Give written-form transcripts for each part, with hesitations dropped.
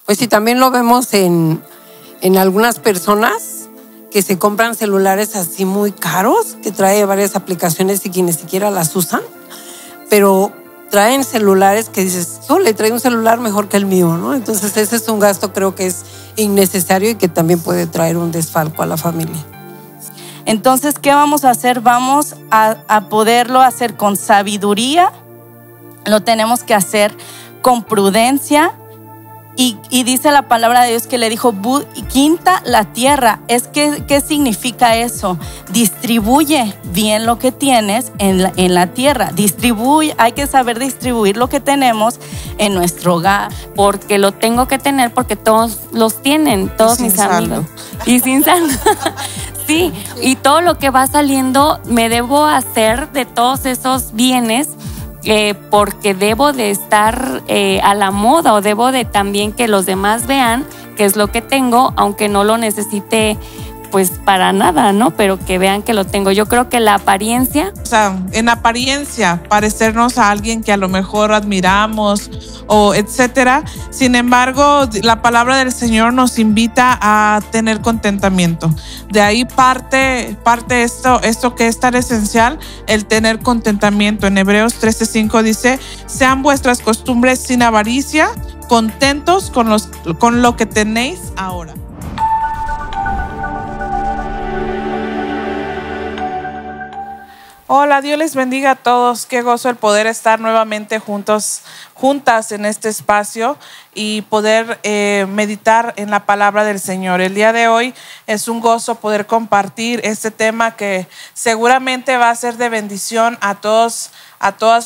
Pues sí, también lo vemos en algunas personas que se compran celulares así muy caros, que trae varias aplicaciones y que ni siquiera las usan, pero traen celulares que dices, le trae un celular mejor que el mío, ¿no? Entonces ese es un gasto, creo que es innecesario y que también puede traer un desfalco a la familia. Entonces, ¿qué vamos a hacer? Vamos a poderlo hacer con sabiduría, lo tenemos que hacer con prudencia. Y dice la palabra de Dios que le dijo, quinta la tierra. ¿Qué significa eso? Distribuye bien lo que tienes en la tierra. Hay que saber distribuir lo que tenemos en nuestro hogar. Porque lo tengo que tener porque todos los tienen, todos mis amigos. Y sin saldo. Sí, y todo lo que va saliendo me debo hacer de todos esos bienes. Porque debo de estar a la moda o debo de también que los demás vean qué es lo que tengo, aunque no lo necesite pues para nada, ¿no? Pero que vean que lo tengo. Yo creo que la apariencia... O sea, en apariencia, parecernos a alguien que a lo mejor admiramos o etcétera. Sin embargo, la palabra del Señor nos invita a tener contentamiento. De ahí parte esto que es tan esencial, el tener contentamiento. En Hebreos 13:5 dice, sean vuestras costumbres sin avaricia, contentos con lo que tenéis ahora. Hola, Dios les bendiga a todos. Qué gozo el poder estar nuevamente juntas en este espacio y poder meditar en la palabra del Señor. El día de hoy es un gozo poder compartir este tema que seguramente va a ser de bendición a todas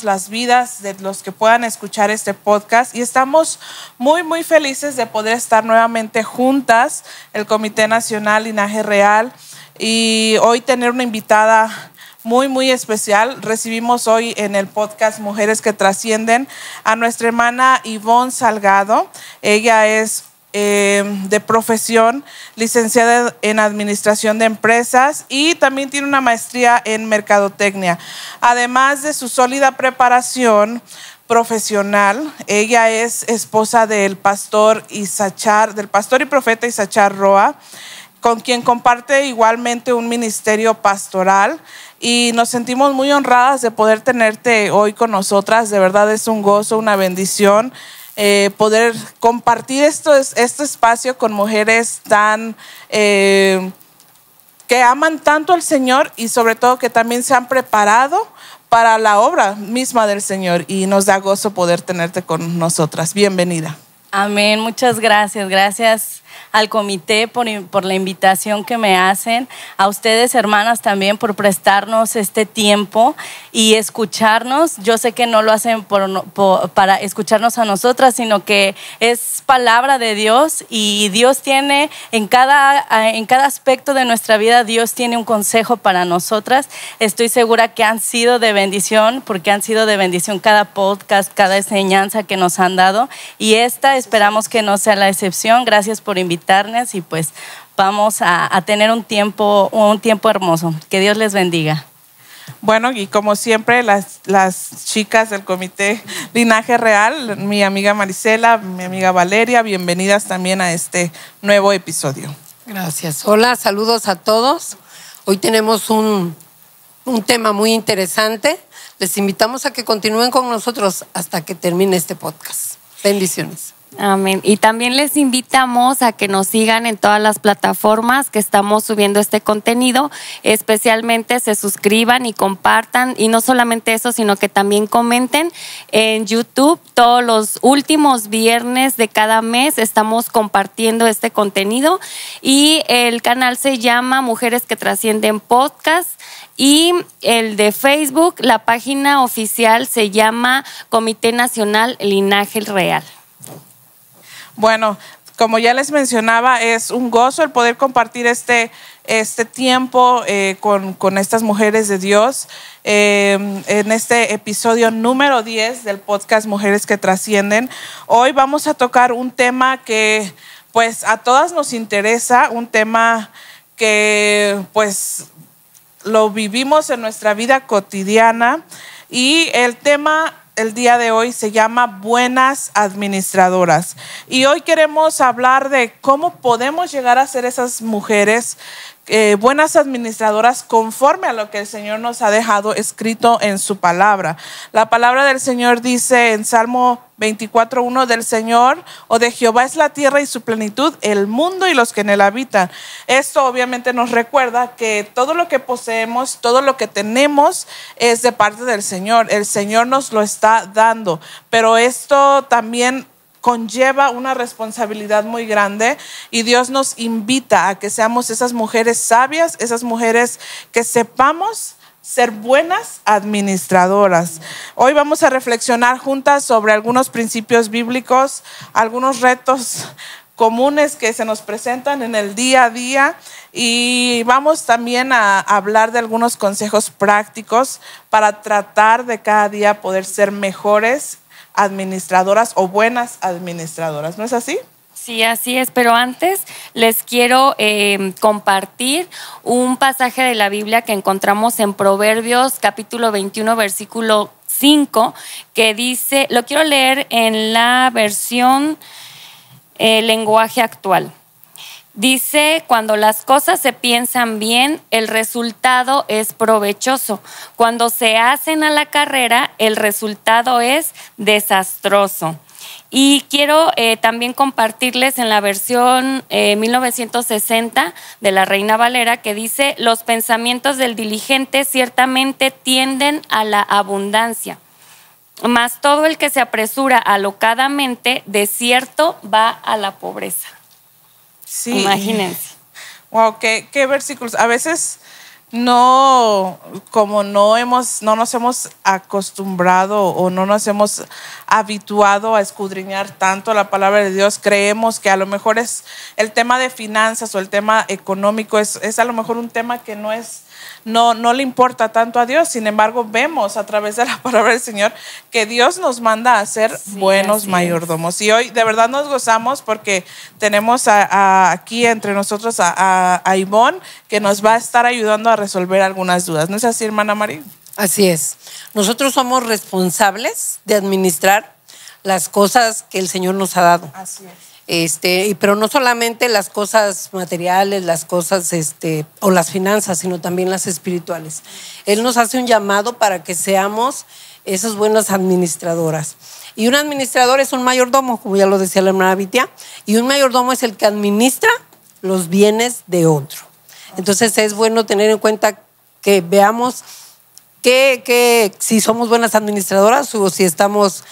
las vidas de los que puedan escuchar este podcast. Y estamos muy, muy felices de poder estar nuevamente juntas, el Comité Nacional Linaje Real, y hoy tener una invitada muy, muy especial. Recibimos hoy en el podcast Mujeres que Trascienden a nuestra hermana Ivonne Salgado. Ella es de profesión licenciada en Administración de Empresas y también tiene una maestría en Mercadotecnia. Además de su sólida preparación profesional, ella es esposa del pastor y profeta Issachar Roa, con quien comparte igualmente un ministerio pastoral, y nos sentimos muy honradas de poder tenerte hoy con nosotras. De verdad es un gozo, una bendición poder compartir este espacio con mujeres tan que aman tanto al Señor y sobre todo que también se han preparado para la obra misma del Señor, y nos da gozo poder tenerte con nosotras. Bienvenida. Amén, muchas gracias. Gracias al comité por la invitación que me hacen, a ustedes hermanas también por prestarnos este tiempo y escucharnos. Yo sé que no lo hacen para escucharnos a nosotras, sino que es palabra de Dios, y Dios tiene en cada aspecto de nuestra vida, Dios tiene un consejo para nosotras. Estoy segura que han sido de bendición, porque han sido de bendición cada podcast, cada enseñanza que nos han dado, y esperamos que no sea la excepción. Gracias por invitarnos, y pues vamos a tener un tiempo hermoso. Que Dios les bendiga. Bueno, y como siempre, las chicas del Comité Linaje Real, mi amiga Marisela, mi amiga Valeria, bienvenidas también a este nuevo episodio. Gracias. Hola, saludos a todos. Hoy tenemos un tema muy interesante. Les invitamos a que continúen con nosotros hasta que termine este podcast. Bendiciones. Amén. Y también les invitamos a que nos sigan en todas las plataformas que estamos subiendo este contenido, especialmente se suscriban y compartan, y no solamente eso, sino que también comenten en YouTube. Todos los últimos viernes de cada mes estamos compartiendo este contenido, y el canal se llama Mujeres que Trascienden Podcast, y el de Facebook, la página oficial se llama Comité Nacional Linaje Real. Bueno, como ya les mencionaba, es un gozo el poder compartir este tiempo con estas mujeres de Dios en este episodio número 10 del podcast Mujeres que Trascienden. Hoy vamos a tocar un tema que pues a todas nos interesa, un tema que pues lo vivimos en nuestra vida cotidiana, y el tema el día de hoy se llama Buenas Administradoras. Y hoy queremos hablar de cómo podemos llegar a ser esas mujeres buenas administradoras conforme a lo que el Señor nos ha dejado escrito en su palabra. La palabra del Señor dice en Salmo 24:1, del Señor o de Jehová es la tierra y su plenitud, el mundo y los que en él habitan. Esto obviamente nos recuerda que todo lo que poseemos, todo lo que tenemos es de parte del Señor. El Señor nos lo está dando, pero esto también conlleva una responsabilidad muy grande y Dios nos invita a que seamos esas mujeres sabias, esas mujeres que sepamos ser buenas administradoras. Hoy vamos a reflexionar juntas sobre algunos principios bíblicos, algunos retos comunes que se nos presentan en el día a día y vamos también a hablar de algunos consejos prácticos para tratar de cada día poder ser mejores administradoras o buenas administradoras. ¿No es así? Sí, así es, pero antes les quiero compartir un pasaje de la Biblia que encontramos en Proverbios capítulo 21, versículo 5, que dice, lo quiero leer en la versión lenguaje actual. Dice, cuando las cosas se piensan bien, el resultado es provechoso. Cuando se hacen a la carrera, el resultado es desastroso. Y quiero también compartirles en la versión 1960 de la Reina Valera que dice, los pensamientos del diligente ciertamente tienden a la abundancia, mas todo el que se apresura alocadamente, de cierto va a la pobreza. Sí. Imagínense. Wow, qué versículos. A veces no nos hemos acostumbrado o no nos hemos habituado a escudriñar tanto la palabra de Dios, creemos que a lo mejor es el tema de finanzas o el tema económico es a lo mejor un tema que no le importa tanto a Dios. Sin embargo, vemos a través de la palabra del Señor que Dios nos manda a ser buenos mayordomos. Y hoy de verdad nos gozamos porque tenemos aquí entre nosotros a Ivonne, que nos va a estar ayudando a resolver algunas dudas. ¿No es así, hermana María? Así es. Nosotros somos responsables de administrar las cosas que el Señor nos ha dado. Así es. Pero no solamente las cosas materiales, las cosas o las finanzas, sino también las espirituales. Él nos hace un llamado para que seamos esas buenas administradoras. Y un administrador es un mayordomo, como ya lo decía la hermana Vitia, y un mayordomo es el que administra los bienes de otro. Entonces es bueno tener en cuenta que veamos que si somos buenas administradoras o si estamos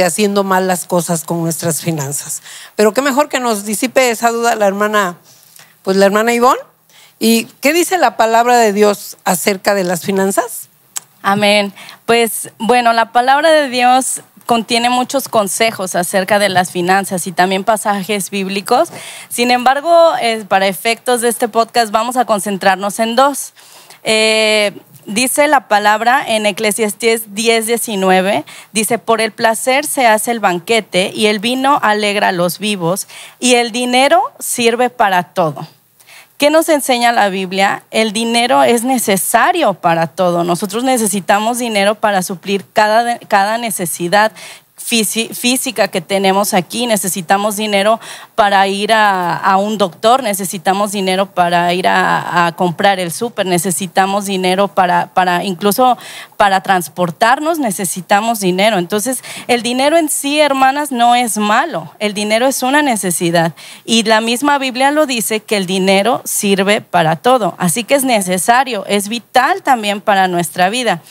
haciendo mal las cosas con nuestras finanzas. Pero qué mejor que nos disipe esa duda la hermana Ivonne. ¿Y qué dice la palabra de Dios acerca de las finanzas? Amén. Pues bueno, la palabra de Dios contiene muchos consejos acerca de las finanzas y también pasajes bíblicos. Sin embargo, para efectos de este podcast vamos a concentrarnos en dos. Dice la palabra en Eclesiastés 10:19, dice, por el placer se hace el banquete y el vino alegra a los vivos y el dinero sirve para todo. ¿Qué nos enseña la Biblia? El dinero es necesario para todo. Nosotros necesitamos dinero para suplir cada necesidad física que tenemos aquí. Necesitamos dinero para ir a un doctor, necesitamos dinero para ir a comprar el súper, necesitamos dinero incluso para transportarnos, necesitamos dinero. Entonces, el dinero en sí, hermanas, no es malo. El dinero es una necesidad. Y la misma Biblia lo dice que el dinero sirve para todo. Así que es necesario, es vital también para nuestra vida.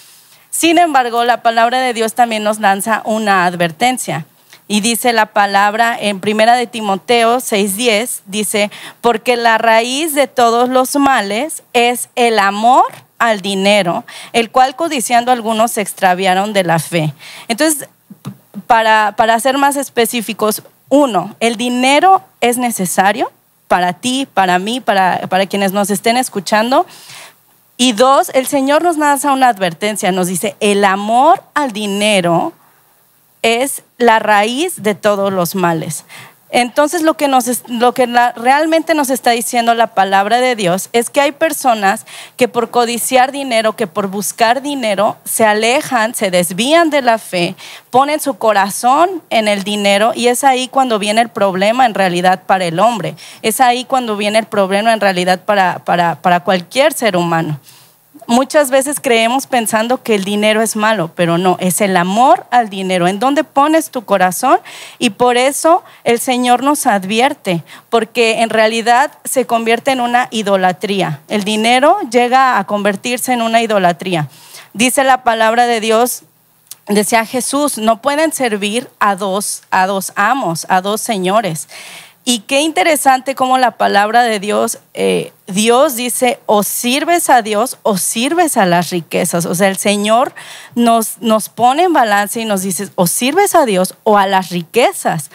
Sin embargo, la palabra de Dios también nos lanza una advertencia. Y dice la palabra en 1 de Timoteo 6:10, dice, porque la raíz de todos los males es el amor al dinero, el cual codiciando algunos se extraviaron de la fe. Entonces, para ser más específicos, 1, el dinero es necesario para ti, para mí, para quienes nos estén escuchando. Y 2, el Señor nos lanza una advertencia, nos dice, el amor al dinero es la raíz de todos los males. Entonces realmente nos está diciendo la palabra de Dios es que hay personas que por codiciar dinero, que por buscar dinero, se alejan, se desvían de la fe, ponen su corazón en el dinero, y es ahí cuando viene el problema en realidad para el hombre. Es ahí cuando viene el problema en realidad para cualquier ser humano. Muchas veces creemos pensando que el dinero es malo, pero no, es el amor al dinero, en donde pones tu corazón, y por eso el Señor nos advierte, porque en realidad se convierte en una idolatría. El dinero llega a convertirse en una idolatría. Dice la palabra de Dios, decía Jesús, no pueden servir a dos amos, a dos señores. Y qué interesante cómo la palabra de Dios, Dios dice, o sirves a Dios o sirves a las riquezas. O sea, el Señor nos pone en balance y nos dice, o sirves a Dios o a las riquezas.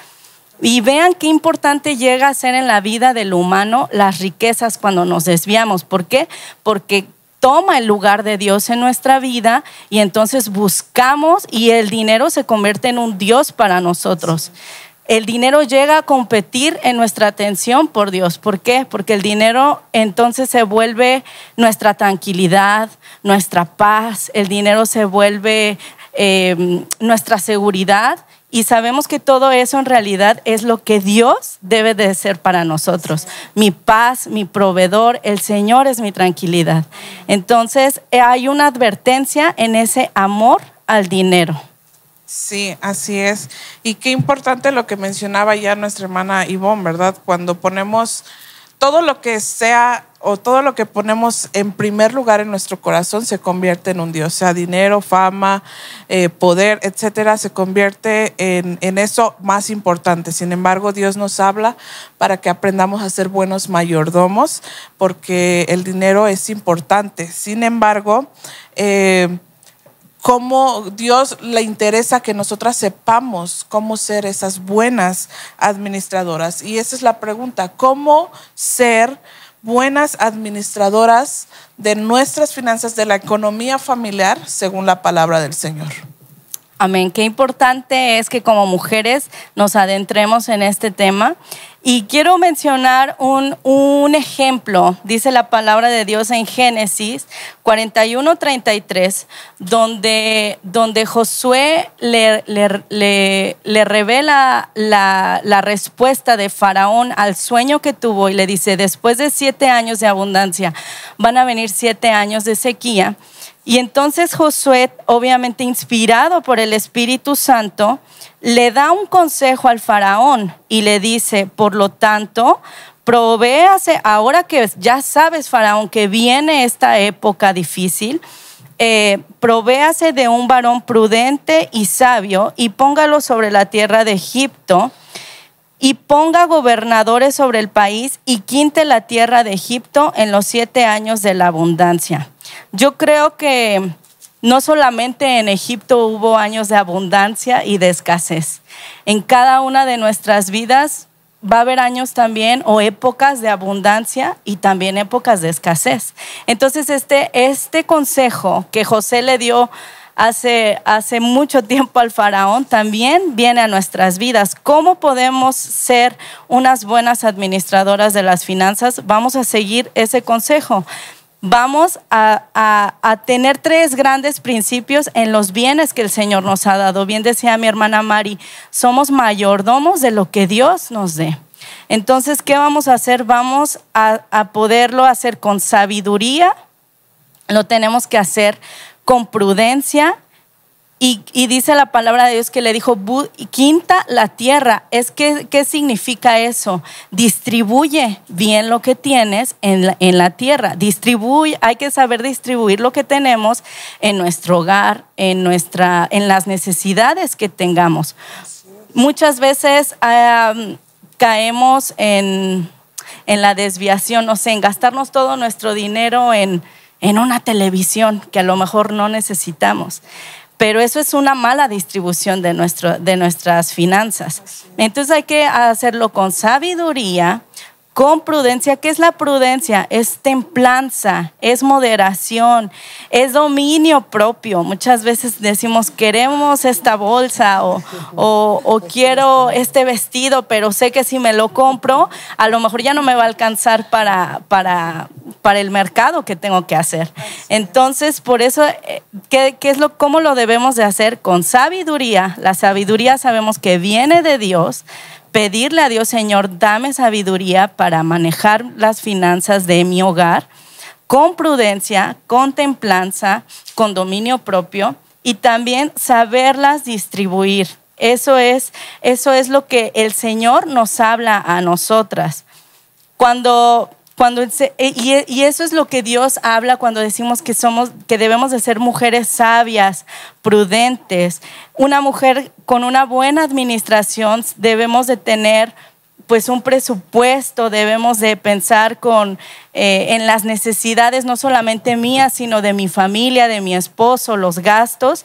Y vean qué importante llega a ser en la vida del humano las riquezas cuando nos desviamos. ¿Por qué? Porque toma el lugar de Dios en nuestra vida, y entonces buscamos, y el dinero se convierte en un Dios para nosotros. El dinero llega a competir en nuestra atención por Dios. ¿Por qué? Porque el dinero entonces se vuelve nuestra tranquilidad, nuestra paz. El dinero se vuelve nuestra seguridad, y sabemos que todo eso en realidad es lo que Dios debe de ser para nosotros. Mi paz, mi proveedor, el Señor es mi tranquilidad. Entonces hay una advertencia en ese amor al dinero. Sí, así es. Y qué importante lo que mencionaba ya nuestra hermana Ivonne, ¿verdad? Cuando ponemos todo lo que sea o todo lo que ponemos en primer lugar en nuestro corazón se convierte en un Dios, sea dinero, fama, poder, etcétera, se convierte en eso más importante. Sin embargo, Dios nos habla para que aprendamos a ser buenos mayordomos, porque el dinero es importante. Sin embargo, cómo Dios le interesa que nosotras sepamos cómo ser esas buenas administradoras. Y esa es la pregunta, ¿cómo ser buenas administradoras de nuestras finanzas, de la economía familiar, según la palabra del Señor? Amén. Qué importante es que como mujeres nos adentremos en este tema. Y quiero mencionar un ejemplo. Dice la palabra de Dios en Génesis 41:33, donde Josué le revela la respuesta de Faraón al sueño que tuvo, y le dice, después de 7 años de abundancia van a venir 7 años de sequía. Y entonces Josué, obviamente inspirado por el Espíritu Santo, le da un consejo al faraón y le dice, por lo tanto, provéase, ahora que ya sabes, faraón, que viene esta época difícil, provéase de un varón prudente y sabio y póngalo sobre la tierra de Egipto, y ponga gobernadores sobre el país y quinte la tierra de Egipto en los 7 años de la abundancia. Yo creo que no solamente en Egipto hubo años de abundancia y de escasez. En cada una de nuestras vidas va a haber años también, o épocas de abundancia y también épocas de escasez. Entonces este consejo que José le dio hace mucho tiempo al faraón también viene a nuestras vidas. ¿Cómo podemos ser unas buenas administradoras de las finanzas? Vamos a seguir ese consejo. Vamos a tener 3 grandes principios en los bienes que el Señor nos ha dado. Bien decía mi hermana Mari, somos mayordomos de lo que Dios nos dé. Entonces, ¿qué vamos a hacer? Vamos a poderlo hacer con sabiduría, lo tenemos que hacer con prudencia. Y dice la palabra de Dios que le dijo, quinta la tierra. ¿Qué significa eso? Distribuye bien lo que tienes en la tierra. Hay que saber distribuir lo que tenemos en nuestro hogar, en las necesidades que tengamos. Muchas veces caemos en la desviación, no sé, en gastarnos todo nuestro dinero en una televisión que a lo mejor no necesitamos. Pero eso es una mala distribución de nuestras finanzas. Entonces hay que hacerlo con sabiduría, con prudencia. ¿Qué es la prudencia? Es templanza, es moderación, es dominio propio. Muchas veces decimos, queremos esta bolsa o quiero este vestido, pero sé que si me lo compro, a lo mejor ya no me va a alcanzar para el mercado que tengo que hacer. Entonces, por eso, ¿cómo lo debemos de hacer? Con sabiduría. La sabiduría sabemos que viene de Dios. Pedirle a Dios, Señor, dame sabiduría para manejar las finanzas de mi hogar, con prudencia, con templanza, con dominio propio, y también saberlas distribuir. Eso es lo que el Señor nos habla a nosotras. Y eso es lo que Dios habla cuando decimos que debemos de ser mujeres sabias, prudentes. Una mujer con una buena administración, debemos de tener pues un presupuesto, debemos de pensar en las necesidades no solamente mías, sino de mi familia, de mi esposo, los gastos.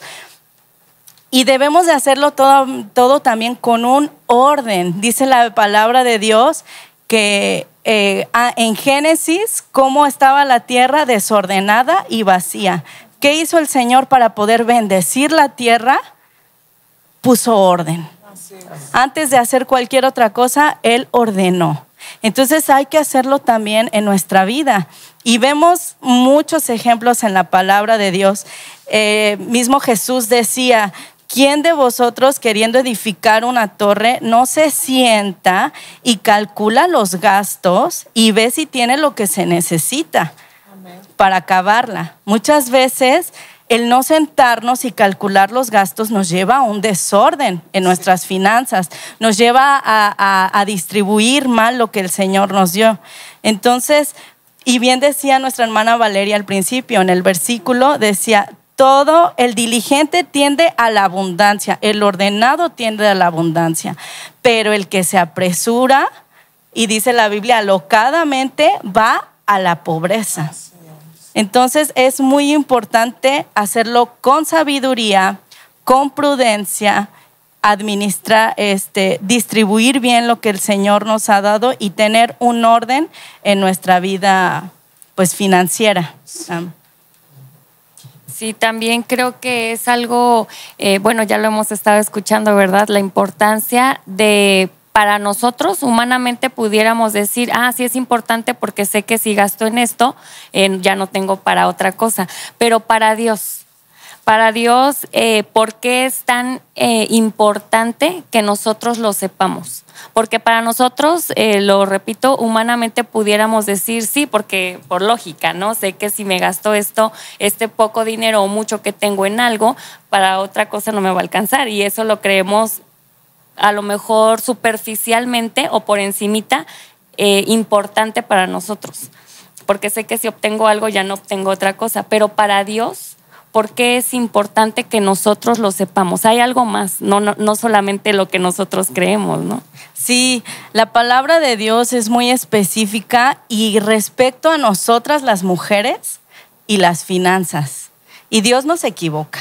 Y debemos de hacerlo todo también con un orden. Dice la palabra de Dios que en Génesis, cómo estaba la tierra desordenada y vacía. ¿Qué hizo el Señor para poder bendecir la tierra? Puso orden. Antes de hacer cualquier otra cosa, Él ordenó. Entonces hay que hacerlo también en nuestra vida. Y vemos muchos ejemplos en la palabra de Dios. Mismo Jesús decía, ¿quién de vosotros, queriendo edificar una torre, no se sienta y calcula los gastos y ve si tiene lo que se necesita para acabarla? Muchas veces el no sentarnos y calcular los gastos nos lleva a un desorden en nuestras finanzas, nos lleva a distribuir mal lo que el Señor nos dio. Entonces, y bien decía nuestra hermana Valeria al principio, en el versículo decía, todo el diligente tiende a la abundancia, el ordenado tiende a la abundancia, pero el que se apresura, y dice la Biblia, alocadamente va a la pobreza. Entonces es muy importante hacerlo con sabiduría, con prudencia, distribuir bien lo que el Señor nos ha dado y tener un orden en nuestra vida pues financiera. Sí, también creo que es algo, bueno, ya lo hemos estado escuchando, ¿verdad? La importancia de, para nosotros humanamente pudiéramos decir, sí es importante porque sé que si gasto en esto, ya no tengo para otra cosa. Pero para Dios, ¿por qué es tan importante que nosotros lo sepamos? Porque para nosotros, lo repito, humanamente pudiéramos decir sí, porque por lógica, ¿no? Sé que si me gasto este poco dinero o mucho que tengo en algo, para otra cosa no me va a alcanzar. Y eso lo creemos a lo mejor superficialmente o por encimita importante para nosotros. Porque sé que si obtengo algo ya no obtengo otra cosa. Pero para Dios, ¿por qué es importante que nosotros lo sepamos? Hay algo más, no solamente lo que nosotros creemos, ¿no? Sí, la palabra de Dios es muy específica y respecto a nosotras las mujeres y las finanzas. Y Dios no se equivoca.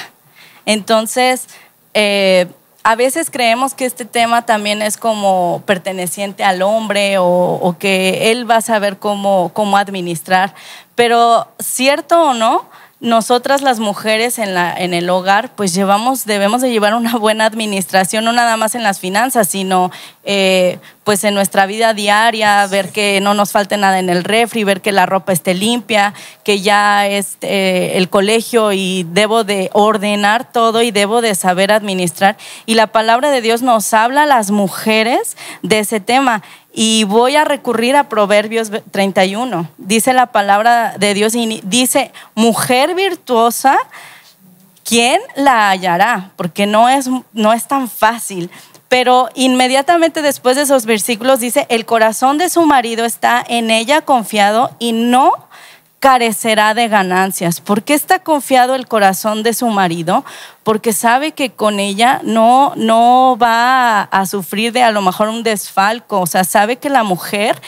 Entonces, a veces creemos que este tema también es como perteneciente al hombre o que él va a saber cómo administrar. Pero cierto o no, nosotras las mujeres en el hogar pues debemos de llevar una buena administración, no nada más en las finanzas, sino pues en nuestra vida diaria, ver que no nos falte nada en el refri, ver que la ropa esté limpia, que ya es el colegio y debo de ordenar todo y debo de saber administrar. Y la palabra de Dios nos habla a las mujeres de ese tema. Y voy a recurrir a Proverbios 31. Dice la palabra de Dios y dice, mujer virtuosa, ¿quién la hallará? Porque no es tan fácil. Pero inmediatamente después de esos versículos dice, el corazón de su marido está en ella confiado y no carecerá de ganancias. ¿Por qué está confiado el corazón de su marido? Porque sabe que con ella no va a sufrir de a lo mejor un desfalco. O sea, sabe que la mujer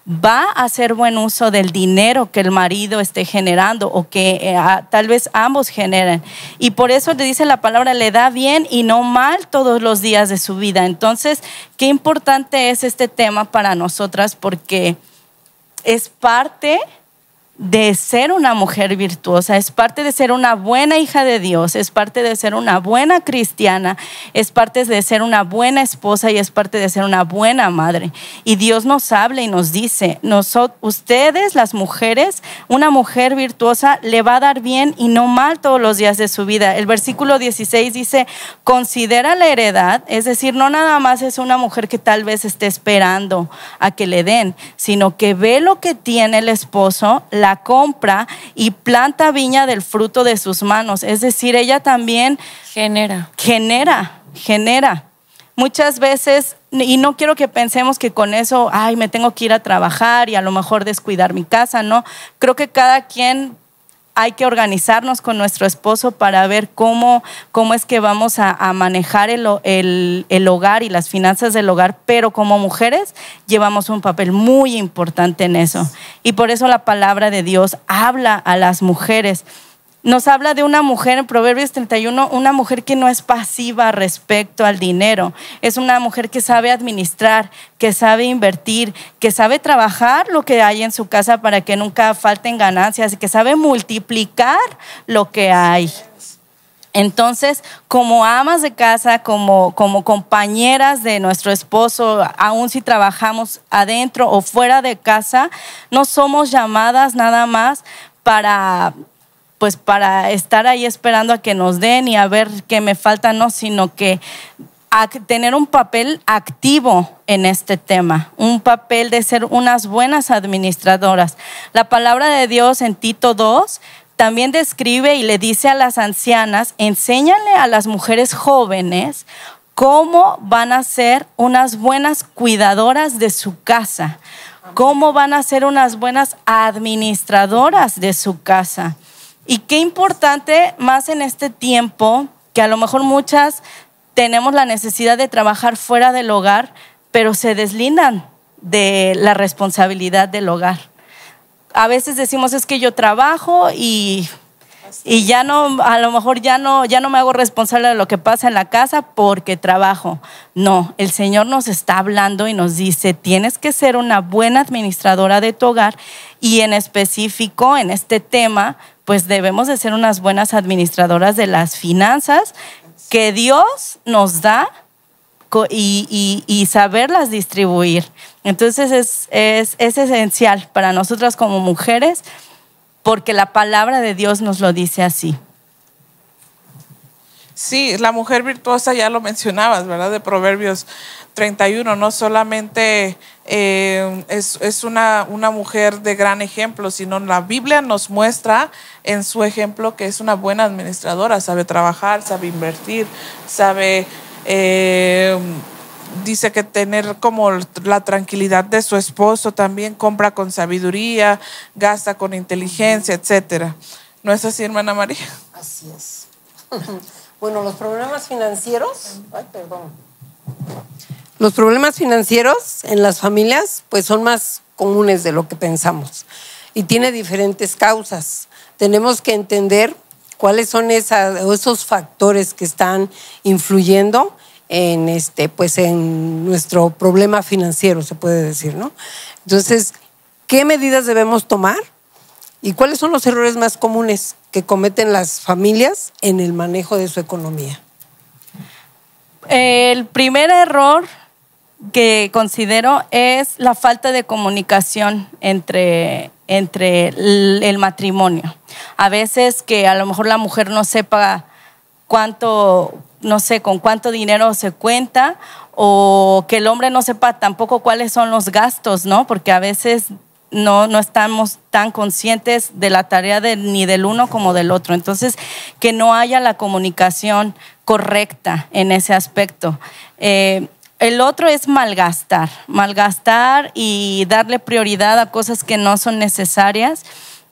va a hacer buen uso del dinero que el marido esté generando o que tal vez ambos generen. Y por eso le dice la palabra, le da bien y no mal todos los días de su vida. Entonces, qué importante es este tema para nosotras porque es parte de ser una mujer virtuosa, es parte de ser una buena hija de Dios, es parte de ser una buena cristiana, es parte de ser una buena esposa y es parte de ser una buena madre. Y Dios nos habla y nos dice, ustedes las mujeres, una mujer virtuosa le va a dar bien y no mal todos los días de su vida. El versículo 16 dice, considera la heredad, es decir, no nada más es una mujer que tal vez esté esperando a que le den, sino que ve lo que tiene el esposo, la compra y planta viña del fruto de sus manos. Es decir, ella también genera. Muchas veces, y no quiero que pensemos que con eso, ay, me tengo que ir a trabajar y a lo mejor descuidar mi casa, no. Creo que cada quien hay que organizarnos con nuestro esposo para ver cómo es que vamos a manejar el hogar y las finanzas del hogar, pero como mujeres llevamos un papel muy importante en eso. Y por eso la palabra de Dios habla a las mujeres. Nos habla de una mujer en Proverbios 31, una mujer que no es pasiva respecto al dinero. Es una mujer que sabe administrar, que sabe invertir, que sabe trabajar lo que hay en su casa para que nunca falten ganancias y que sabe multiplicar lo que hay. Entonces, como amas de casa, como compañeras de nuestro esposo, aun si trabajamos adentro o fuera de casa, no somos llamadas nada más para estar ahí esperando a que nos den y a ver qué me falta, no, sino que a tener un papel activo en este tema, un papel de ser unas buenas administradoras. La palabra de Dios en Tito 2 también describe y le dice a las ancianas, enséñale a las mujeres jóvenes cómo van a ser unas buenas cuidadoras de su casa, cómo van a ser unas buenas administradoras de su casa. Y qué importante más en este tiempo, que a lo mejor muchas tenemos la necesidad de trabajar fuera del hogar, pero se deslindan de la responsabilidad del hogar. A veces decimos, es que yo trabajo y ya no, a lo mejor ya no me hago responsable de lo que pasa en la casa porque trabajo. No, el Señor nos está hablando y nos dice, tienes que ser una buena administradora de tu hogar, y en específico en este tema, pues debemos de ser unas buenas administradoras de las finanzas que Dios nos da y saberlas distribuir. Entonces es esencial para nosotras como mujeres, porque la palabra de Dios nos lo dice así. Sí, la mujer virtuosa ya lo mencionabas, ¿verdad? De Proverbios 31, no solamente es una mujer de gran ejemplo, sino la Biblia nos muestra en su ejemplo que es una buena administradora, sabe trabajar, sabe invertir, sabe, dice que tener como la tranquilidad de su esposo, también compra con sabiduría, gasta con inteligencia, etcétera. ¿No es así, hermana María? Así es. Bueno, los problemas financieros, los problemas financieros en las familias pues son más comunes de lo que pensamos y tiene diferentes causas. Tenemos que entender cuáles son esos factores que están influyendo en en nuestro problema financiero, se puede decir, ¿no? Entonces, ¿qué medidas debemos tomar? ¿Y cuáles son los errores más comunes que cometen las familias en el manejo de su economía? El primer error que considero es la falta de comunicación entre el matrimonio. A veces que a lo mejor la mujer no sepa con cuánto dinero se cuenta, o que el hombre no sepa tampoco cuáles son los gastos, ¿no? Porque a veces no estamos tan conscientes de la tarea ni del uno como del otro. Entonces, que no haya la comunicación correcta en ese aspecto. El otro es malgastar y darle prioridad a cosas que no son necesarias,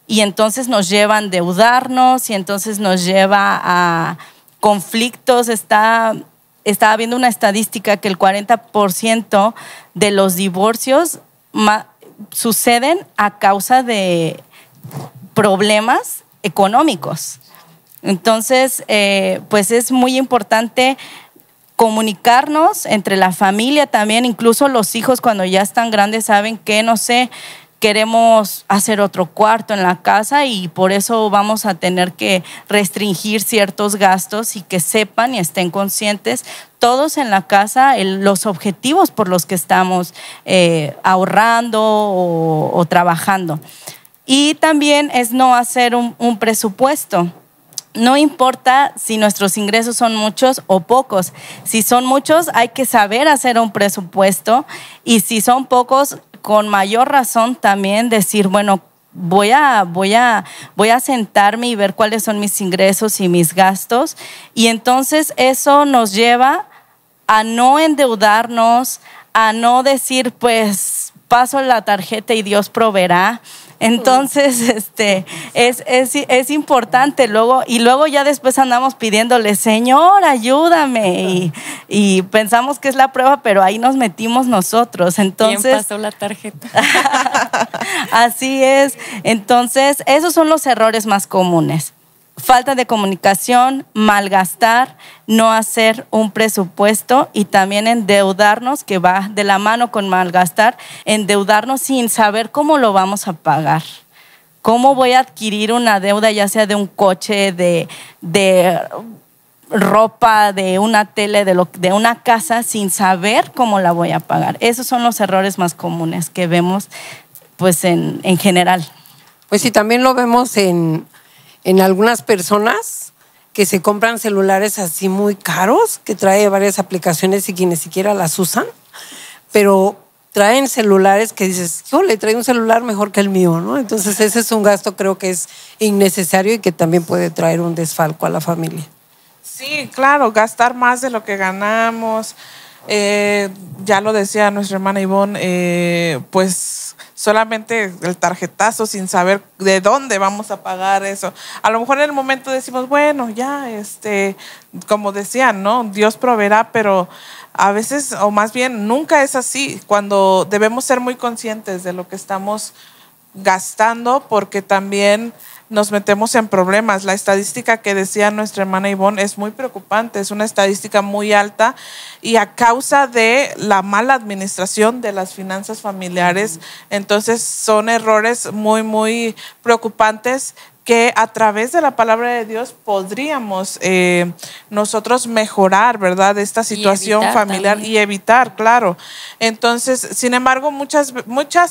y entonces nos lleva a endeudarnos y entonces nos lleva a conflictos. Estaba viendo una estadística que el 40% de los divorcios suceden a causa de problemas económicos. Entonces, pues es muy importante comunicarnos entre la familia también. Incluso los hijos, cuando ya están grandes, saben que, no sé, queremos hacer otro cuarto en la casa y por eso vamos a tener que restringir ciertos gastos y que sepan y estén conscientes todos en la casa los objetivos por los que estamos ahorrando o trabajando. Y también es no hacer un presupuesto. No importa si nuestros ingresos son muchos o pocos. Si son muchos, hay que saber hacer un presupuesto, y si son pocos, con mayor razón también decir, bueno, voy a sentarme y ver cuáles son mis ingresos y mis gastos, y entonces eso nos lleva a no endeudarnos, a no decir, pues paso la tarjeta y Dios proveerá. Entonces, es importante luego ya después andamos pidiéndole, Señor, ayúdame, y pensamos que es la prueba, pero ahí nos metimos nosotros. Entonces, ¿quién pasó la tarjeta? Así es. Entonces, esos son los errores más comunes. Falta de comunicación, malgastar, no hacer un presupuesto, y también endeudarnos, que va de la mano con malgastar, endeudarnos sin saber cómo lo vamos a pagar. ¿Cómo voy a adquirir una deuda, ya sea de un coche, de ropa, de una tele, de una casa, sin saber cómo la voy a pagar? Esos son los errores más comunes que vemos, pues, en general. Pues sí, también lo vemos en algunas personas que se compran celulares así muy caros, que trae varias aplicaciones y que ni siquiera las usan, pero traen celulares que dices, yo le traigo un celular mejor que el mío, ¿no? Entonces ese es un gasto, creo que es innecesario y que también puede traer un desfalco a la familia. Sí, claro, gastar más de lo que ganamos. Ya lo decía nuestra hermana Ivonne, pues solamente el tarjetazo sin saber de dónde vamos a pagar eso. A lo mejor en el momento decimos, bueno, ya, como decían, ¿no? Dios proveerá, pero a veces, o más bien nunca es así, cuando debemos ser muy conscientes de lo que estamos gastando, porque también nos metemos en problemas. La estadística que decía nuestra hermana Ivonne es muy preocupante, es una estadística muy alta, y a causa de la mala administración de las finanzas familiares. Entonces son errores muy, muy preocupantes que a través de la palabra de Dios podríamos nosotros mejorar, ¿verdad?, esta situación familiar también. Y evitar, claro. Entonces, sin embargo, muchas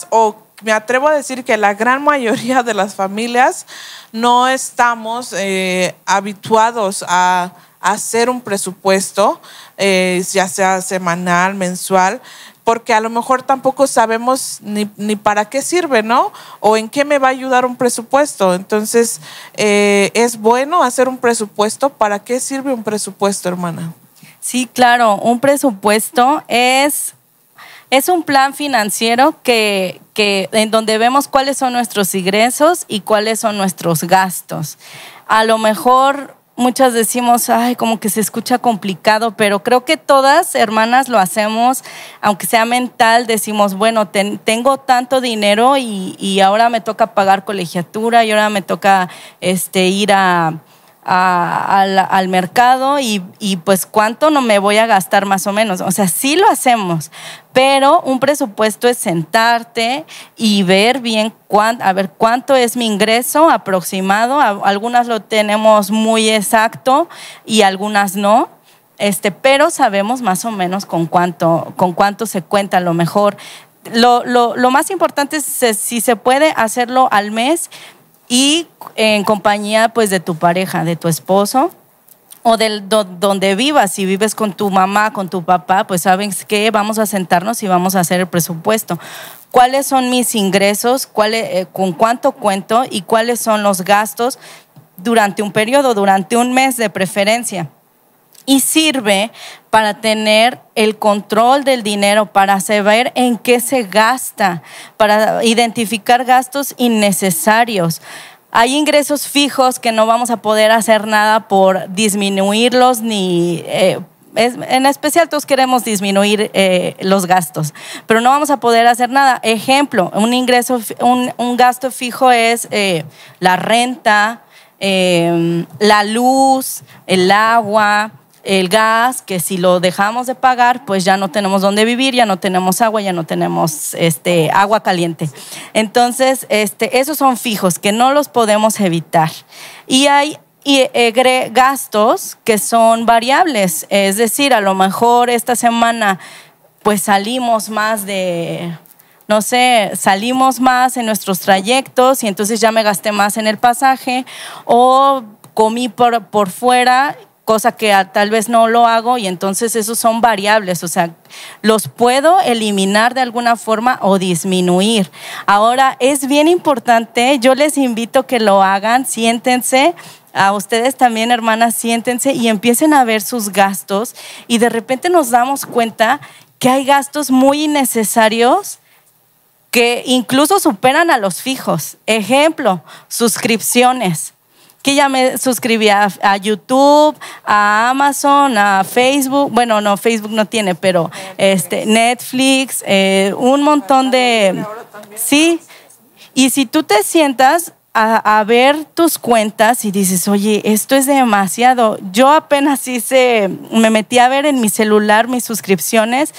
o me atrevo a decir que la gran mayoría de las familias no estamos habituados a hacer un presupuesto, ya sea semanal, mensual, porque a lo mejor tampoco sabemos ni para qué sirve, ¿no? O en qué me va a ayudar un presupuesto. Entonces, es bueno hacer un presupuesto. ¿Para qué sirve un presupuesto, hermana? Sí, claro, un presupuesto es un plan financiero que en donde vemos cuáles son nuestros ingresos y cuáles son nuestros gastos. A lo mejor muchas decimos, ay, como que se escucha complicado, pero creo que todas, hermanas, lo hacemos, aunque sea mental. Decimos, bueno, tengo tanto dinero y ahora me toca pagar colegiatura, y ahora me toca ir al mercado, y pues cuánto no me voy a gastar más o menos. O sea, sí lo hacemos, pero un presupuesto es sentarte y ver bien a ver cuánto es mi ingreso aproximado. Algunas lo tenemos muy exacto y algunas no, pero sabemos más o menos con cuánto se cuenta. A lo mejor lo más importante es, si se puede, hacerlo al mes, y en compañía, pues, de tu pareja, de tu esposo, o donde vivas. Si vives con tu mamá, con tu papá, pues sabes que vamos a sentarnos y vamos a hacer el presupuesto. ¿Cuáles son mis ingresos? ¿Con cuánto cuento? ¿Y cuáles son los gastos durante un periodo, durante un mes de preferencia? Y sirve para tener el control del dinero, para saber en qué se gasta, para identificar gastos innecesarios. Hay ingresos fijos que no vamos a poder hacer nada por disminuirlos, ni en especial todos queremos disminuir los gastos, pero no vamos a poder hacer nada. Ejemplo, un gasto fijo es la renta, la luz, el agua, el gas, que si lo dejamos de pagar, pues ya no tenemos dónde vivir, ya no tenemos agua, ya no tenemos agua caliente. Entonces, esos son fijos que no los podemos evitar. Y hay gastos que son variables, es decir, a lo mejor esta semana pues salimos más salimos más en nuestros trayectos y entonces ya me gasté más en el pasaje, o comí por fuera, cosa que tal vez no lo hago, y entonces esos son variables, o sea, los puedo eliminar de alguna forma o disminuir. Ahora, es bien importante, yo les invito que lo hagan, siéntense. A ustedes también, hermanas, siéntense y empiecen a ver sus gastos, y de repente nos damos cuenta que hay gastos muy innecesarios que incluso superan a los fijos. Ejemplo, suscripciones. Que ya me suscribí a YouTube, a Amazon, a Facebook. Bueno, no, Facebook no tiene, pero Netflix, un montón de... Sí, y si tú te sientas a ver tus cuentas y dices, oye, esto es demasiado. Yo apenas me metí a ver en mi celular mis suscripciones,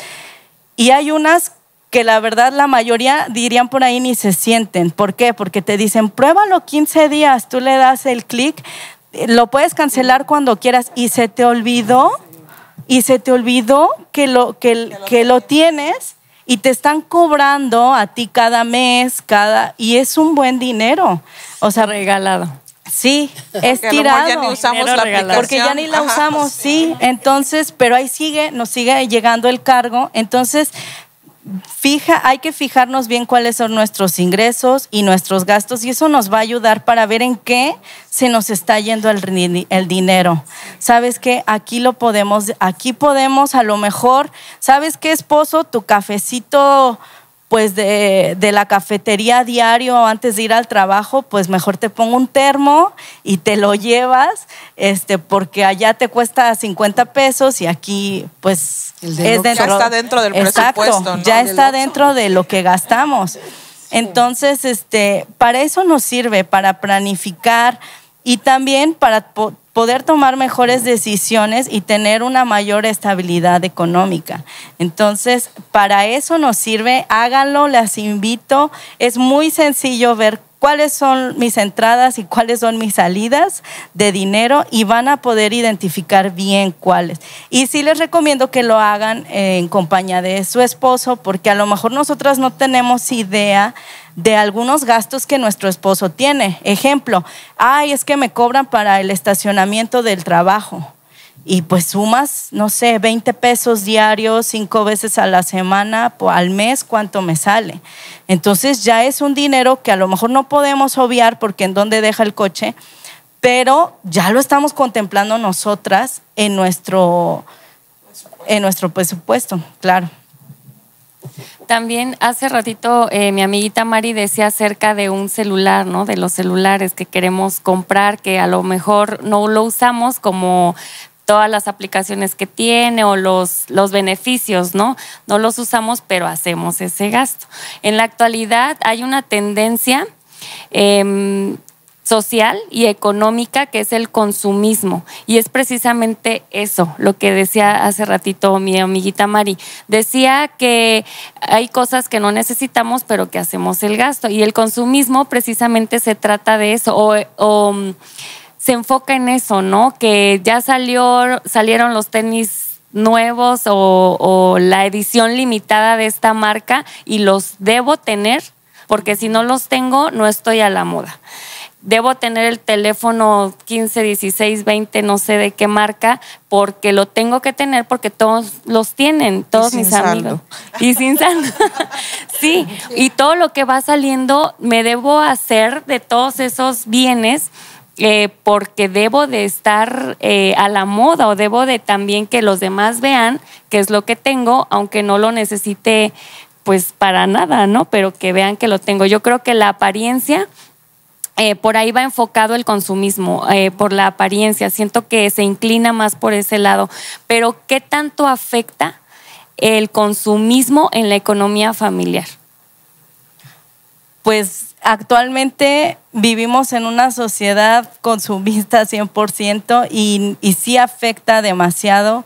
y hay unas que la verdad la mayoría dirían por ahí ni se sienten. ¿Por qué? Porque te dicen, pruébalo 15 días, tú le das el clic, lo puedes cancelar cuando quieras, y se te olvidó que lo tienes, y te están cobrando a ti cada mes, y es un buen dinero. O sea, regalado. Sí, es tirado. Ya ni usamos la aplicación. Porque ya ni la usamos, sí. Entonces, pero ahí nos sigue llegando el cargo. Entonces, hay que fijarnos bien cuáles son nuestros ingresos y nuestros gastos, y eso nos va a ayudar para ver en qué se nos está yendo el dinero. ¿Sabes qué? Aquí podemos a lo mejor, ¿sabes qué, esposo? Tu cafecito pues de la cafetería diario antes de ir al trabajo, pues mejor te pongo un termo y te lo llevas, porque allá te cuesta 50 pesos y aquí pues ya está dentro del presupuesto, ¿no? Ya está dentro de lo que gastamos. Entonces, para eso nos sirve, para planificar y también para poder tomar mejores decisiones y tener una mayor estabilidad económica. Entonces, para eso nos sirve, háganlo, las invito. Es muy sencillo ver cuáles son mis entradas y cuáles son mis salidas de dinero, y van a poder identificar bien cuáles. Y sí les recomiendo que lo hagan en compañía de su esposo, porque a lo mejor nosotras no tenemos idea de algunos gastos que nuestro esposo tiene. Ejemplo, es que me cobran para el estacionamiento del trabajo. Y pues sumas, no sé, 20 pesos diarios, 5 veces a la semana, al mes, ¿cuánto me sale? Entonces ya es un dinero que a lo mejor no podemos obviar, porque en dónde deja el coche, pero ya lo estamos contemplando nosotras en nuestro presupuesto, claro. También hace ratito mi amiguita Mari decía acerca de un celular, ¿no? De los celulares que queremos comprar, que a lo mejor no lo usamos como todas las aplicaciones que tiene o los beneficios, ¿no? No los usamos, pero hacemos ese gasto. En la actualidad hay una tendencia social y económica que es el consumismo, y es precisamente eso lo que decía hace ratito mi amiguita Mari. Decía que hay cosas que no necesitamos pero que hacemos el gasto, y el consumismo precisamente se trata de eso, o se enfoca en eso, ¿no? Que ya salieron los tenis nuevos o la edición limitada de esta marca y los debo tener, porque si no los tengo no estoy a la moda. Debo tener el teléfono 15, 16, 20, no sé de qué marca, porque lo tengo que tener porque todos los tienen, todos mis amigos. Y sin saldo. Sí, y todo lo que va saliendo me debo hacer de todos esos bienes, porque debo de estar a la moda, o debo de también que los demás vean qué es lo que tengo, aunque no lo necesite pues para nada, ¿no? Pero que vean que lo tengo. Yo creo que la apariencia... por ahí va enfocado el consumismo, por la apariencia. Siento que se inclina más por ese lado. Pero ¿qué tanto afecta el consumismo en la economía familiar? pues actualmente vivimos en una sociedad consumista 100% y sí afecta demasiado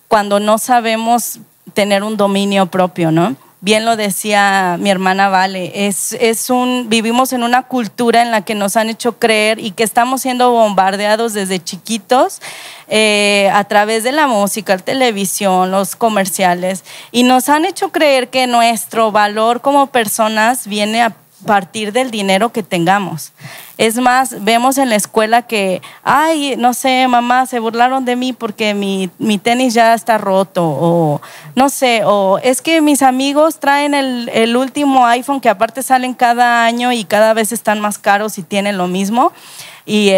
cuando no sabemos tener un dominio propio, ¿no? Bien lo decía mi hermana Vale, vivimos en una cultura en la que nos han hecho creer y que estamos siendo bombardeados desde chiquitos a través de la música, la televisión, los comerciales, y nos han hecho creer que nuestro valor como personas viene a partir del dinero que tengamos. Es más, vemos en la escuela que, ay, no sé, mamá, se burlaron de mí porque mi tenis ya está roto, o no sé, o es que mis amigos traen el último iPhone, que aparte salen cada año y cada vez están más caros y tienen lo mismo, y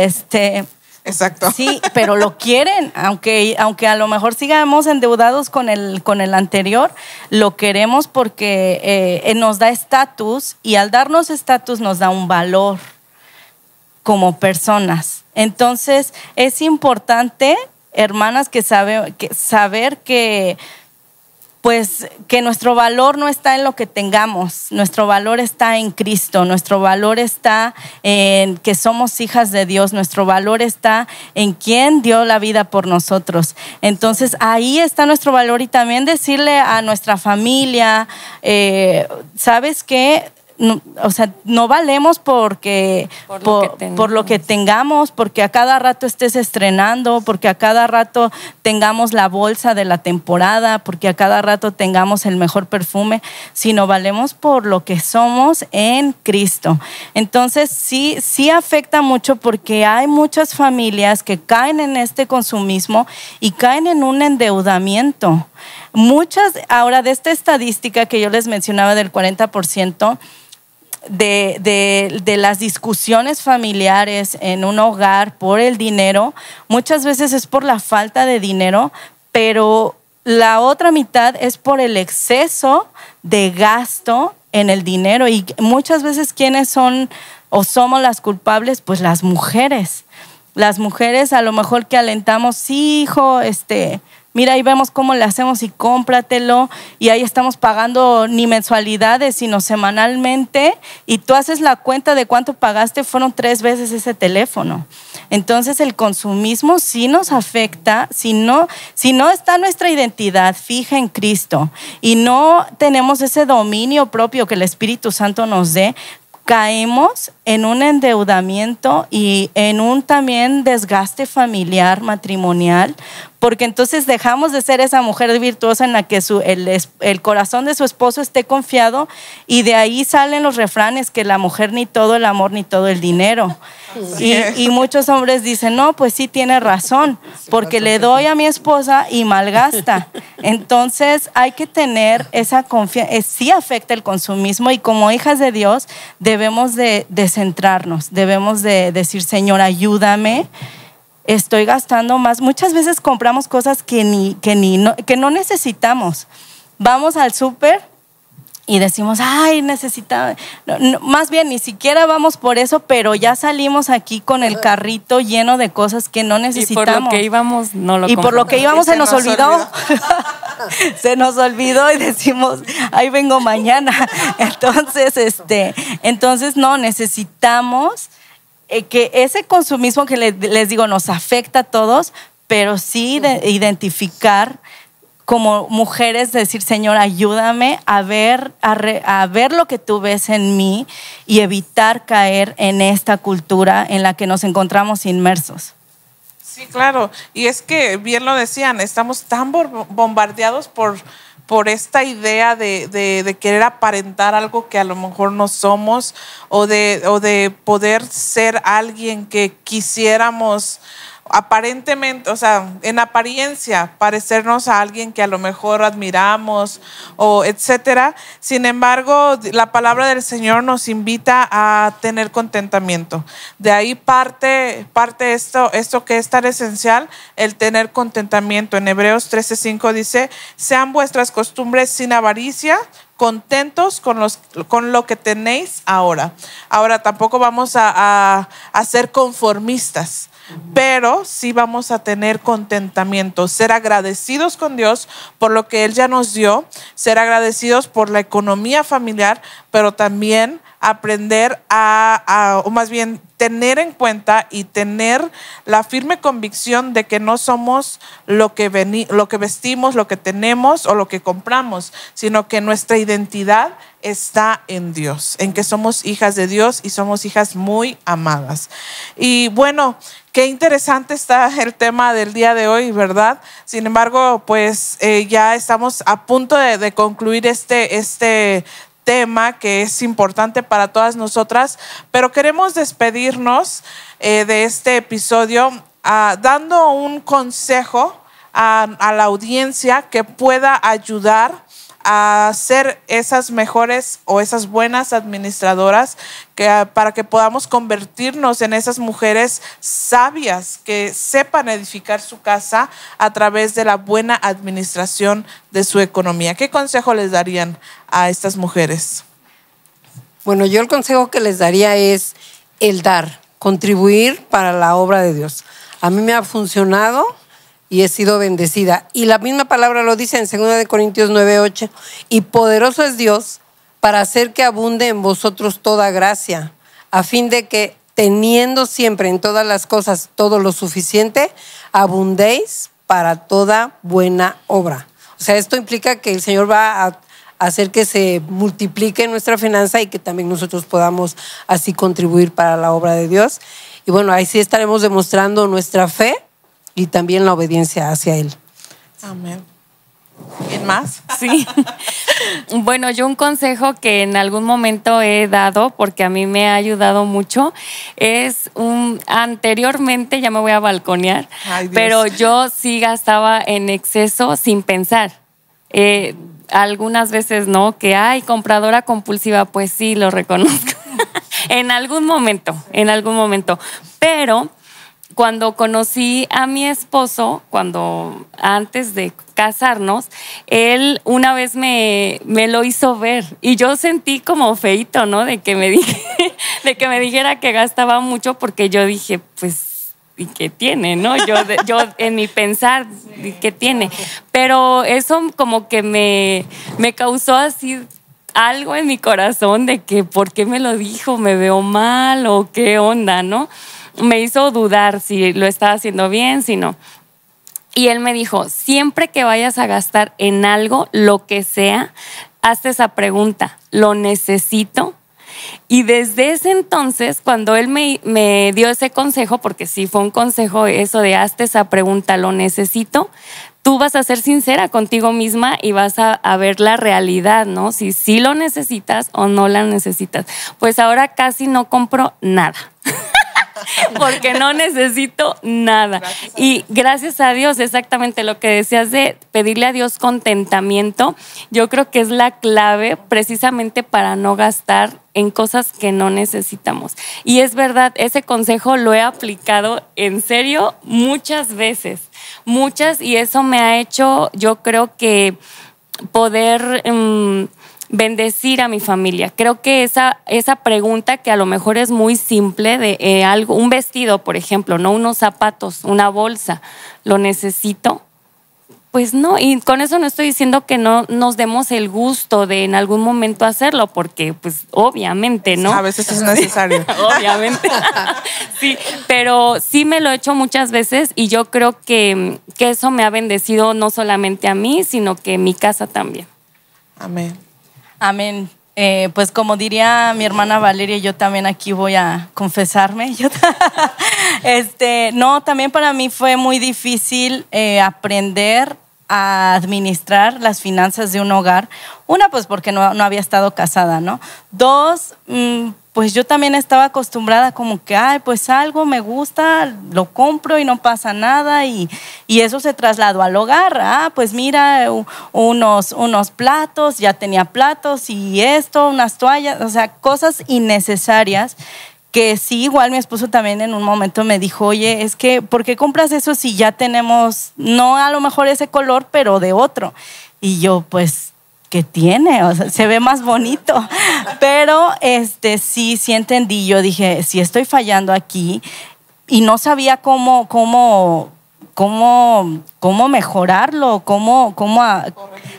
Exacto. sí, pero lo quieren, aunque a lo mejor sigamos endeudados con el anterior, lo queremos porque nos da estatus, y al darnos estatus nos da un valor como personas. Entonces es importante, hermanas, saber que pues que nuestro valor no está en lo que tengamos, nuestro valor está en Cristo, nuestro valor está en que somos hijas de Dios, nuestro valor está en quien dio la vida por nosotros. Entonces ahí está nuestro valor, y también decirle a nuestra familia, ¿sabes qué? No, o sea, no valemos por lo que tengamos, porque a cada rato estés estrenando, porque a cada rato tengamos la bolsa de la temporada, porque a cada rato tengamos el mejor perfume, sino valemos por lo que somos en Cristo. Entonces sí afecta mucho, porque hay muchas familias que caen en este consumismo y caen en un endeudamiento. Ahora, de esta estadística que yo les mencionaba del 40%, de las discusiones familiares en un hogar por el dinero, muchas veces es por la falta de dinero, pero la otra mitad es por el exceso de gasto en el dinero. Y muchas veces, ¿quiénes son o somos las culpables? Pues las mujeres. Las mujeres a lo mejor que alentamos, sí, hijo, mira, ahí vemos cómo le hacemos y cómpratelo, y ahí estamos pagando ni mensualidades, sino semanalmente, y tú haces la cuenta de cuánto pagaste, fueron 3 veces ese teléfono. Entonces el consumismo sí nos afecta si no está nuestra identidad fija en Cristo y no tenemos ese dominio propio que el Espíritu Santo nos dé. Caemos en un endeudamiento y en un también desgaste familiar, matrimonial, porque entonces dejamos de ser esa mujer virtuosa en la que el corazón de su esposo esté confiado, y de ahí salen los refranes que la mujer ni todo el amor ni todo el dinero. Y muchos hombres dicen, no, pues sí tiene razón, porque le doy a mi esposa y malgasta. Entonces hay que tener esa confianza. Sí afecta el consumismo, y como hijas de Dios debemos de centrarnos, debemos de decir, Señor, ayúdame. Estoy gastando más. Muchas veces compramos cosas que no necesitamos. Vamos al súper y decimos, ay, necesitaba. No, más bien, ni siquiera vamos por eso, pero ya salimos aquí con el carrito lleno de cosas que no necesitamos. Y por lo que íbamos, no lo compramos. Y por lo que íbamos se nos olvidó. Se nos olvidó y decimos, ahí vengo mañana. Entonces no, necesitamos que ese consumismo que les digo nos afecta a todos, pero sí identificar como mujeres, decir, Señor, ayúdame a ver lo que tú ves en mí y evitar caer en esta cultura en la que nos encontramos inmersos. Sí, claro. Y es que, bien lo decían, estamos tan bombardeados por esta idea de querer aparentar algo que a lo mejor no somos, o de poder ser alguien que quisiéramos aparentemente, o sea, en apariencia, parecernos a alguien que a lo mejor admiramos, o etcétera. Sin embargo, la palabra del Señor nos invita a tener contentamiento. De ahí parte esto que es tan esencial, el tener contentamiento. En Hebreos 13:5 dice, sean vuestras costumbres sin avaricia, contentos con lo que tenéis ahora. Ahora, tampoco vamos a ser conformistas, pero sí vamos a tener contentamiento, ser agradecidos con Dios por lo que Él ya nos dio, ser agradecidos por la economía familiar, pero también aprender o más bien tener en cuenta y tener la firme convicción de que no somos lo que vestimos, lo que tenemos o lo que compramos, sino que nuestra identidad está en Dios, en que somos hijas de Dios y somos hijas muy amadas. Y bueno, qué interesante está el tema del día de hoy, ¿verdad? Sin embargo, pues ya estamos a punto de concluir este tema que es importante para todas nosotras, pero queremos despedirnos de este episodio dando un consejo a la audiencia que pueda ayudar a ser esas mejores o esas buenas administradoras, para que podamos convertirnos en esas mujeres sabias que sepan edificar su casa a través de la buena administración de su economía. ¿Qué consejo les darían a estas mujeres? Bueno, yo el consejo que les daría es el dar, contribuir para la obra de Dios. A mí me ha funcionado y he sido bendecida. Y la misma palabra lo dice en 2 Corintios 9:8. Y poderoso es Dios para hacer que abunde en vosotros toda gracia, a fin de que, teniendo siempre en todas las cosas todo lo suficiente, abundéis para toda buena obra. O sea, esto implica que el Señor va a hacer que se multiplique nuestra finanza y que también nosotros podamos así contribuir para la obra de Dios. Y bueno, ahí sí estaremos demostrando nuestra fe y también la obediencia hacia Él. Amén. ¿Quién más? Sí. Bueno, yo un consejo que en algún momento he dado, porque a mí me ha ayudado mucho, es anteriormente, ya me voy a balconear, pero yo sí gastaba en exceso sin pensar. Algunas veces no, que compradora compulsiva, pues sí, lo reconozco. en algún momento. Pero cuando conocí a mi esposo, antes de casarnos, él una vez me lo hizo ver y yo sentí como feíto, ¿no? De que me dijera que gastaba mucho, porque yo dije, pues, ¿y qué tiene, no? Yo en mi pensar, ¿qué tiene? Pero eso como que me causó así algo en mi corazón de que, ¿por qué me lo dijo? ¿Me veo mal o qué onda, no? Me hizo dudar si lo estaba haciendo bien, si no. Y él me dijo, siempre que vayas a gastar en algo, lo que sea, hazte esa pregunta, ¿lo necesito? Y desde ese entonces, cuando él me dio ese consejo, porque sí fue un consejo eso de hazte esa pregunta, ¿lo necesito? Tú vas a ser sincera contigo misma y vas a ver la realidad, ¿no? Si sí lo necesitas o no la necesitas. Pues ahora casi no compro nada. Porque no necesito nada. Y gracias a Dios, exactamente lo que decías de pedirle a Dios contentamiento, yo creo que es la clave precisamente para no gastar en cosas que no necesitamos. Y es verdad, ese consejo lo he aplicado en serio muchas veces, y eso me ha hecho, yo creo que poder bendecir a mi familia. Creo que esa pregunta, que a lo mejor es muy simple, de algo, un vestido, por ejemplo, no unos zapatos, una bolsa, ¿lo necesito? Pues no, y con eso no estoy diciendo que no nos demos el gusto de en algún momento hacerlo, porque pues obviamente, ¿no? A veces es necesario. Obviamente. Sí, pero sí me lo he hecho muchas veces y yo creo que eso me ha bendecido no solamente a mí, sino que mi casa también. Amén. Amén. Pues como diría mi hermana Valeria, yo también aquí voy a confesarme. No, también para mí fue muy difícil aprender a administrar las finanzas de un hogar. Una, pues porque no había estado casada, ¿no? Dos, pues yo también estaba acostumbrada como que, pues algo me gusta, lo compro y no pasa nada, y eso se trasladó al hogar. Pues mira, unos platos, ya tenía platos y esto, unas toallas, o sea, cosas innecesarias que sí, igual mi esposo también en un momento me dijo, oye, es que, ¿por qué compras eso si ya tenemos, no a lo mejor ese color, pero de otro? Y yo, pues, ¿qué tiene? O sea, se ve más bonito. Pero sí entendí. Yo dije, si estoy fallando aquí, y no sabía cómo mejorarlo, cómo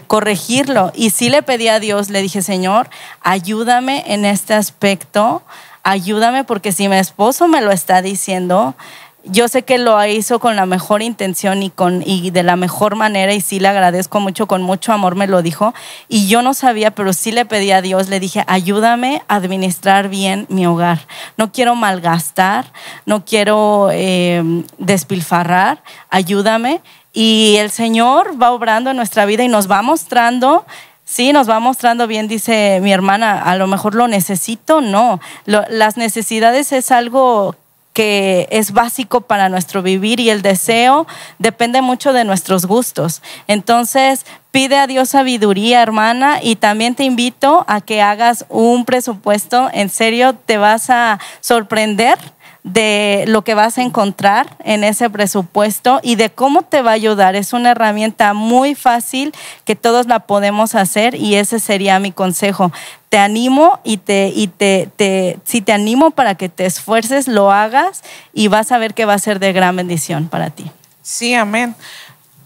corregirlo. Y sí le pedí a Dios, le dije, Señor, ayúdame en este aspecto, ayúdame, porque si mi esposo me lo está diciendo, yo sé que lo hizo con la mejor intención y de la mejor manera, y sí le agradezco mucho, con mucho amor me lo dijo, y yo no sabía, pero sí le pedí a Dios, le dije, ayúdame a administrar bien mi hogar. No quiero malgastar, no quiero despilfarrar, ayúdame. Y el Señor va obrando en nuestra vida y nos va mostrando. Sí, nos va mostrando bien, dice mi hermana, a lo mejor lo necesito, no. Las necesidades es algo que es básico para nuestro vivir, y el deseo depende mucho de nuestros gustos. Entonces, pide a Dios sabiduría, hermana, y también te invito a que hagas un presupuesto. En serio, te vas a sorprender de lo que vas a encontrar en ese presupuesto y de cómo te va a ayudar. Es una herramienta muy fácil que todos la podemos hacer, y ese sería mi consejo. Te animo sí te animo para que te esfuerces, lo hagas, y vas a ver que va a ser de gran bendición para ti. Sí, amén.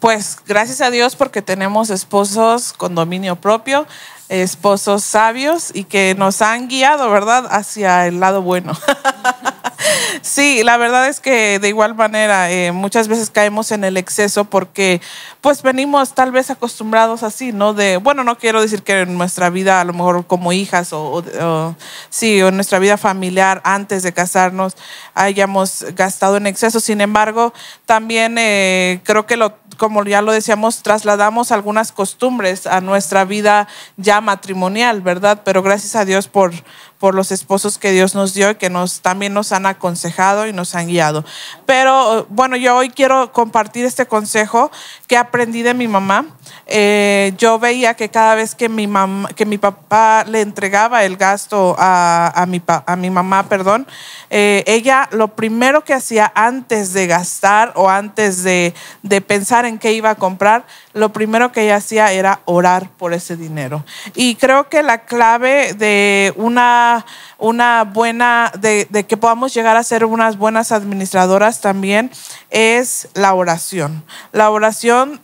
Pues gracias a Dios porque tenemos esposos con dominio propio, esposos sabios y que nos han guiado, ¿verdad?, hacia el lado bueno. Sí, la verdad es que de igual manera muchas veces caemos en el exceso porque pues venimos tal vez acostumbrados así, ¿no? Bueno, no quiero decir que en nuestra vida a lo mejor como hijas o en nuestra vida familiar antes de casarnos hayamos gastado en exceso. Sin embargo, también creo que como ya lo decíamos, trasladamos algunas costumbres a nuestra vida ya matrimonial, ¿verdad? Pero gracias a Dios por los esposos que Dios nos dio y que también nos han aconsejado y nos han guiado. Pero bueno, yo hoy quiero compartir este consejo que aprendí de mi mamá. Yo veía que cada vez que mi papá le entregaba el gasto a mi mamá, ella lo primero que hacía antes de gastar o antes de pensar en qué iba a comprar, lo primero que ella hacía era orar por ese dinero. Y creo que la clave de de que podamos llegar a ser unas buenas administradoras también es la oración. La oración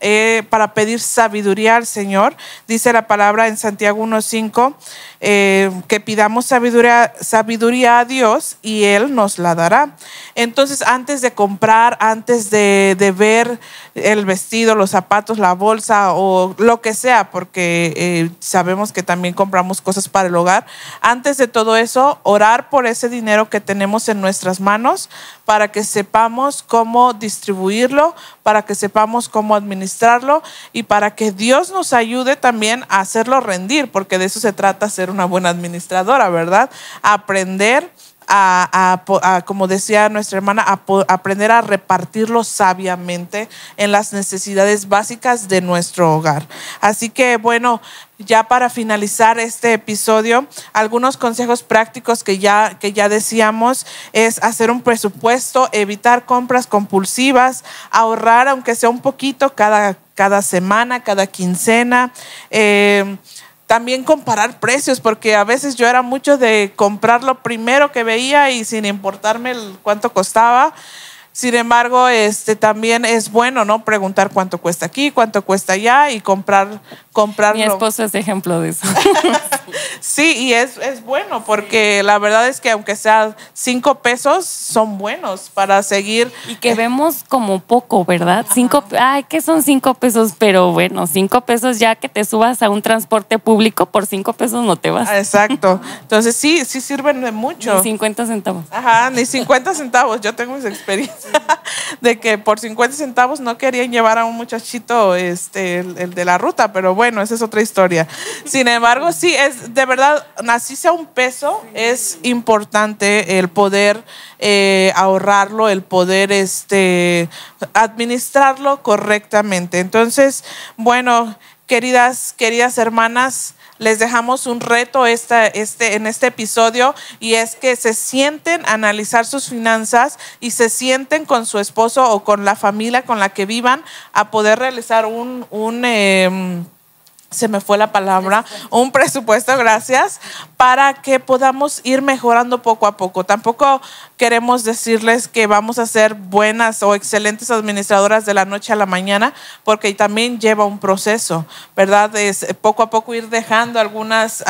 para pedir sabiduría al Señor. Dice la palabra en Santiago 1:5 que pidamos sabiduría a Dios y Él nos la dará. Entonces, antes de comprar, antes de ver el vestido, los zapatos, la bolsa o lo que sea, porque sabemos que también compramos cosas para el hogar, antes de todo eso, orar por ese dinero que tenemos en nuestras manos para que sepamos cómo distribuirlo, para que sepamos cómo administrarlo y para que Dios nos ayude también a hacerlo rendir, porque de eso se trata, ser una buena administradora, ¿verdad? Aprender como decía nuestra hermana, aprender a repartirlo sabiamente en las necesidades básicas de nuestro hogar. Así que bueno, ya para finalizar este episodio, algunos consejos prácticos que ya decíamos es hacer un presupuesto, evitar compras compulsivas, ahorrar aunque sea un poquito cada semana, cada quincena. También comparar precios, porque a veces yo era mucho de comprar lo primero que veía y sin importarme cuánto costaba. Sin embargo, también es bueno, ¿no? Preguntar cuánto cuesta aquí, cuánto cuesta allá y comprarlo. Mi esposo es ejemplo de eso. Sí, y es bueno porque la verdad es que aunque sea 5 pesos, son buenos para seguir. Y que vemos como poco, ¿verdad? 5, que son 5 pesos, pero bueno, 5 pesos ya que te subas a un transporte público, por 5 pesos no te vas. Exacto. Entonces sí sirven de mucho. Ni 50 centavos. Ajá, ni 50 centavos. Yo tengo mis experiencias de que por 50 centavos no querían llevar a un muchachito el de la ruta, pero bueno, esa es otra historia. Sin embargo, sí, es de verdad, así sea un peso, es importante el poder ahorrarlo, el poder administrarlo correctamente. Entonces, bueno, queridas hermanas, les dejamos un reto en este episodio, y es que se sienten a analizar sus finanzas y se sienten con su esposo o con la familia con la que vivan a poder realizar se me fue la palabra, un presupuesto, gracias, para que podamos ir mejorando poco a poco. Tampoco queremos decirles que vamos a ser buenas o excelentes administradoras de la noche a la mañana, porque también lleva un proceso, ¿verdad? Es poco a poco ir dejando algunas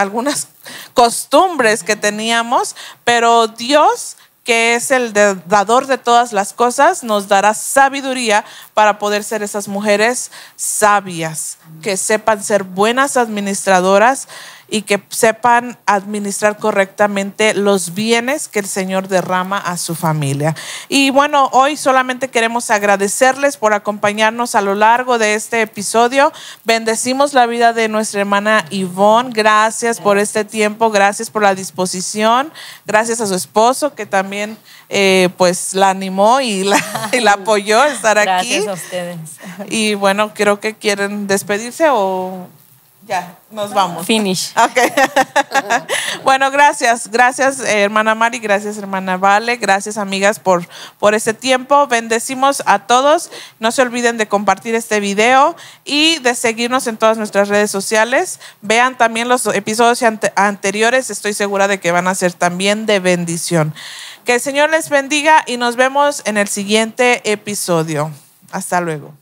costumbres que teníamos, pero Dios, que es el dador de todas las cosas, nos dará sabiduría para poder ser esas mujeres sabias, que sepan ser buenas administradoras y que sepan administrar correctamente los bienes que el Señor derrama a su familia. Y bueno, hoy solamente queremos agradecerles por acompañarnos a lo largo de este episodio. Bendecimos la vida de nuestra hermana Ivonne. Gracias por este tiempo, gracias por la disposición, gracias a su esposo que también pues la animó y la apoyó a estar aquí. Gracias a ustedes. Y bueno, creo que quieren despedirse o... Ya, nos vamos. Finish. Okay. Bueno, gracias hermana Mari, gracias hermana Vale, gracias amigas por este tiempo. Bendecimos a todos. No se olviden de compartir este video y de seguirnos en todas nuestras redes sociales. Vean también los episodios anteriores, estoy segura de que van a ser también de bendición. Que el Señor les bendiga y nos vemos en el siguiente episodio. Hasta luego.